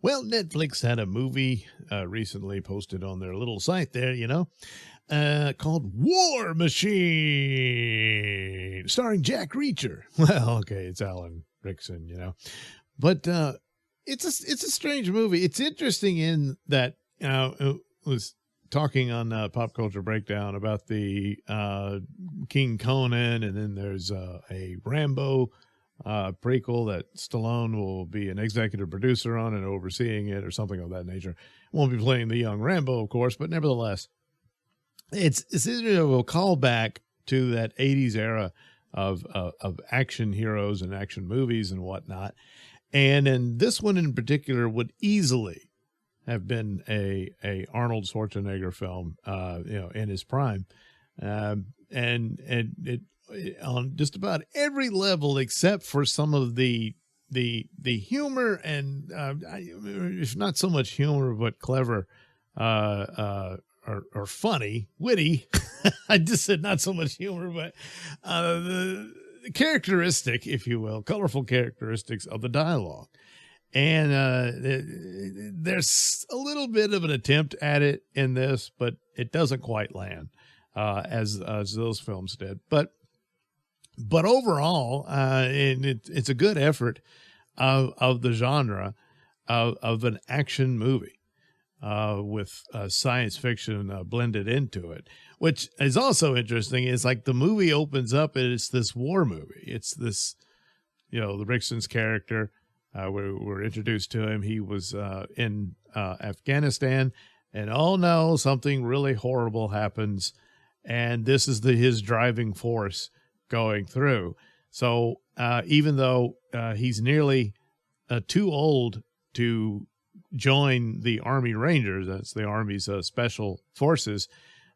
Well, Netflix had a movie recently posted on their little site there, called War Machine, starring Jack Reacher. Well, okay, it's Alan Rickson, but it's a strange movie. It's interesting in that it was talking on Pop Culture Breakdown about the King Conan, and then there's a Rambo prequel that Stallone will be an executive producer on and overseeing it, or something of that nature. Won't be playing the young Rambo, of course, but nevertheless, it's a callback to that 80s era of action heroes and action movies and whatnot. And this one in particular would easily have been a Arnold Schwarzenegger film, in his prime, and it on just about every level except for some of the humor and if not so much humor but clever or funny, witty. I just said not so much humor, but the characteristic, if you will, colorful characteristics of the dialogue. And there's a little bit of an attempt at it in this, but it doesn't quite land as those films did. But overall, it's a good effort of the genre of an action movie with science fiction blended into it, which is also interesting. Is like the movie opens up and it's this war movie. It's this, the Rickson's character. We're introduced to him. He was in Afghanistan, and oh no, something really horrible happens, and this is his driving force going through. So even though he's nearly too old to join the Army Rangers, that's the Army's special forces,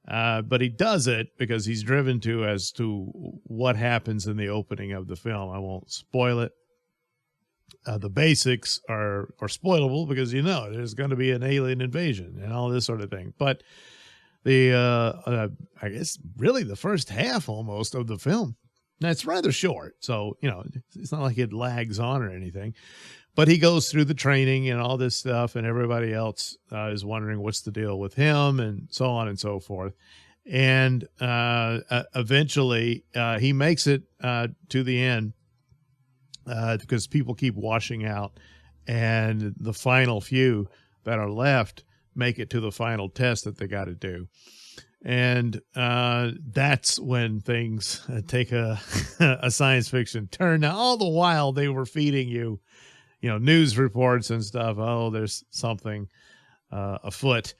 but he does it because he's driven to as to what happens in the opening of the film. I won't spoil it. The basics are spoilable because there's going to be an alien invasion and all this sort of thing. But the I guess really the first half almost of the film, now it's rather short, so it's not like it lags on or anything. But he goes through the training and all this stuff, and everybody else is wondering what's the deal with him, and so on and so forth. And eventually he makes it to the end. Because people keep washing out, and the final few that are left make it to the final test that they got to do. And that's when things take a science fiction turn. Now, all the while they were feeding you, news reports and stuff. Oh, there's something afoot,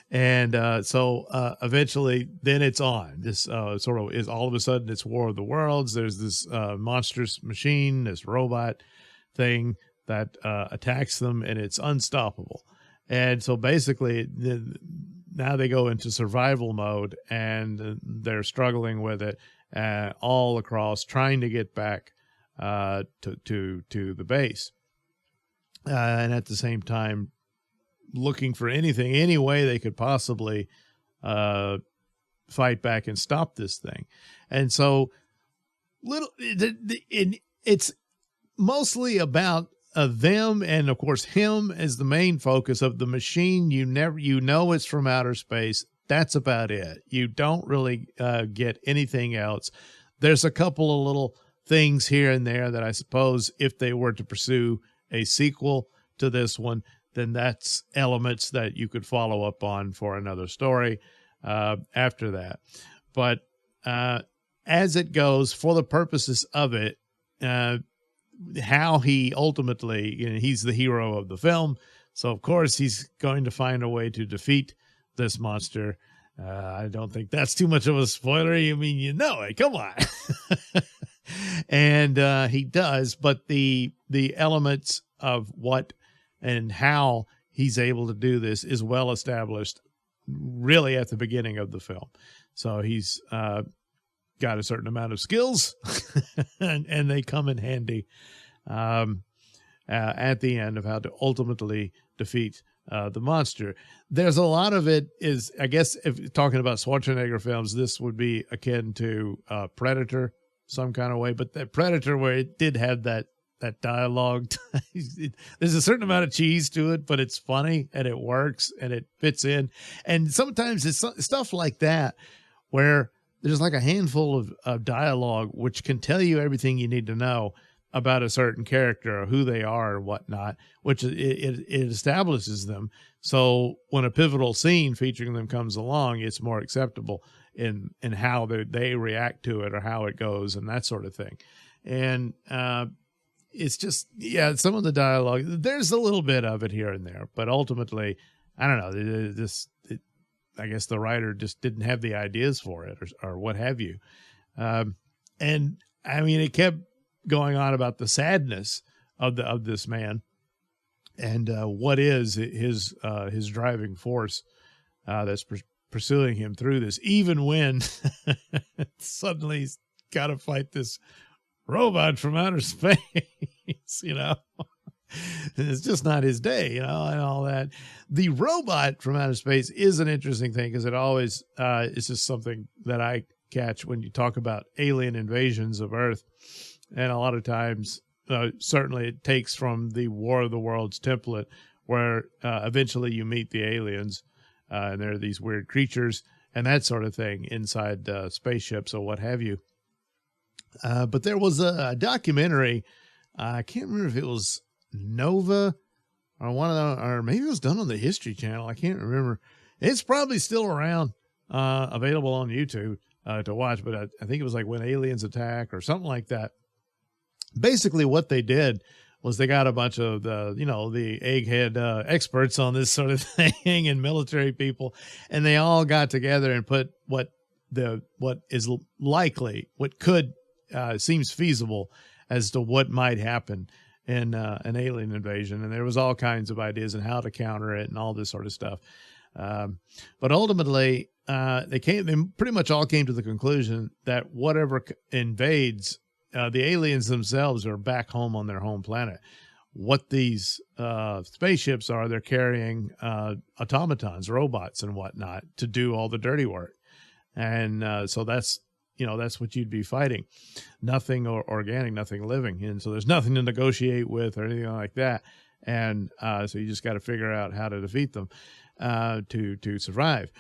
And so eventually then it's on. This sort of is all of a sudden it's War of the Worlds. There's this monstrous machine, this robot thing that attacks them, and it's unstoppable. And so basically now they go into survival mode, and they're struggling with it all across, trying to get back to the base. And at the same time, looking for any way they could possibly fight back and stop this thing. And so it's mostly about them, and of course him as the main focus of the machine. It's from outer space. That's about it. You don't really get anything else. There's a couple of little things here and there that I suppose if they were to pursue a sequel to this one, then that's elements that you could follow up on for another story after that. But as it goes, for the purposes of it, how he ultimately, he's the hero of the film. So, of course, he's going to find a way to defeat this monster. I don't think that's too much of a spoiler. I mean, it. Come on. And he does. But the elements of what and how he's able to do this is well established really at the beginning of the film. So he's got a certain amount of skills and they come in handy at the end of how to ultimately defeat the monster. There's a lot of it is, I guess, if talking about Schwarzenegger films, this would be akin to Predator some kind of way, but that Predator, where it did have that that dialogue. There's a certain amount of cheese to it, but it's funny and it works and it fits in. And sometimes it's stuff like that where there's like a handful of dialogue which can tell you everything you need to know about a certain character or who they are or whatnot, which it establishes them. So when a pivotal scene featuring them comes along, it's more acceptable in how they react to it or how it goes and that sort of thing. And it's just, yeah, some of the dialogue, there's a little bit of it here and there, but ultimately, I don't know, I guess the writer just didn't have the ideas for it or what have you. And I mean, it kept going on about the sadness of this man and what is his driving force that's pursuing him through this, even when suddenly he's got to fight this robot from outer space, you know. It's just not his day, you know, and all that. The robot from outer space is an interesting thing because it always is just something that I catch when you talk about alien invasions of Earth. And a lot of times, certainly it takes from the War of the Worlds template where eventually you meet the aliens and there are these weird creatures and that sort of thing inside spaceships or what have you. But there was a documentary. I can't remember if it was Nova or one of them, or maybe it was done on the History Channel. I can't remember. It's probably still around, available on YouTube to watch, but I think it was like When Aliens Attack or something like that. Basically what they did was they got a bunch of the egghead experts on this sort of thing and military people, and they all got together and put what is likely, what could seems feasible as to what might happen in an alien invasion. And there was all kinds of ideas on how to counter it and all this sort of stuff. But ultimately, they pretty much all came to the conclusion that whatever invades, the aliens themselves are back home on their home planet. What these spaceships are, they're carrying automatons, robots and whatnot to do all the dirty work. And so that's what you'd be fighting. Nothing organic, nothing living. And so there's nothing to negotiate with or anything like that. And so you just got to figure out how to defeat them to survive.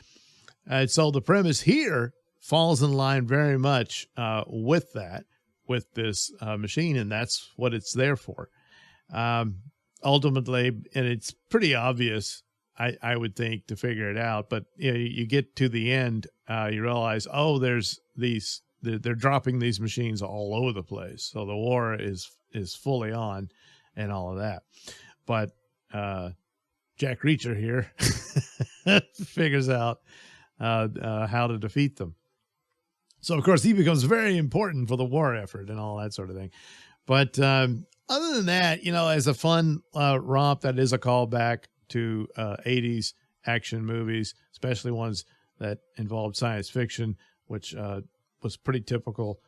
So the premise here falls in line very much with that, with this machine, and that's what it's there for. Ultimately, and it's pretty obvious, I would think, to figure it out, but you get to the end, you realize, oh, they're dropping these machines all over the place. So the war is fully on and all of that. But Jack Reacher here figures out how to defeat them. So, of course, he becomes very important for the war effort and all that sort of thing. But other than that, as a fun romp, that is a callback to 80s action movies, especially ones that involved science fiction, which was pretty typical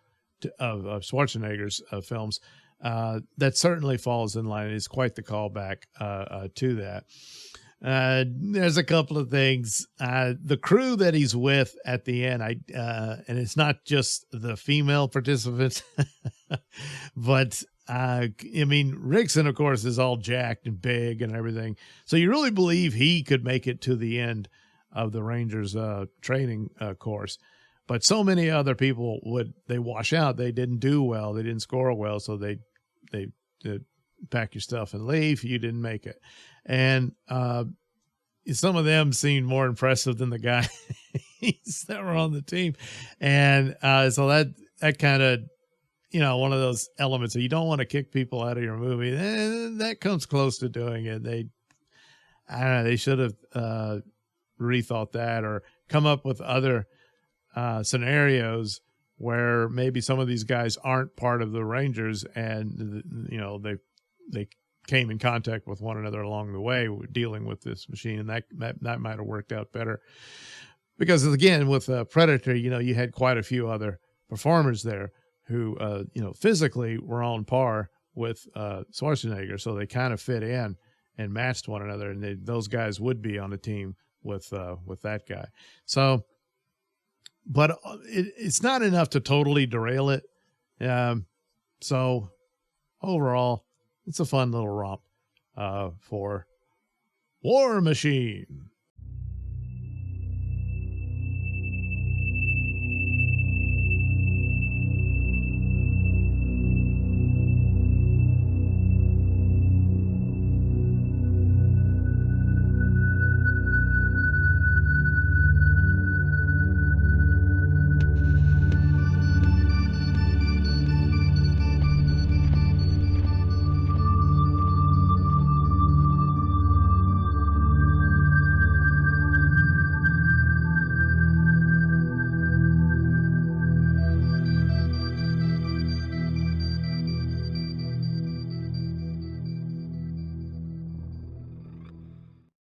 of Schwarzenegger's films. That certainly falls in line. It's quite the callback to that. There's a couple of things. The crew that he's with at the end, and it's not just the female participants, but Rickson, of course, is all jacked and big and everything. So you really believe he could make it to the end of the Rangers training course. But so many other people they wash out. They didn't do well. They didn't score well. So they pack your stuff and leave. You didn't make it. And some of them seemed more impressive than the guys that were on the team. And so that kind of, one of those elements that you don't want to kick people out of your movie. That comes close to doing it. I don't know, they should have rethought that or come up with other scenarios where maybe some of these guys aren't part of the Rangers and, they came in contact with one another along the way dealing with this machine. And that might have worked out better because, again, with Predator, you had quite a few other performers there who, physically were on par with Schwarzenegger. So they kind of fit in and matched one another. And those guys would be on a team with that guy. So, but it's not enough to totally derail it. So overall, it's a fun little romp for War Machine.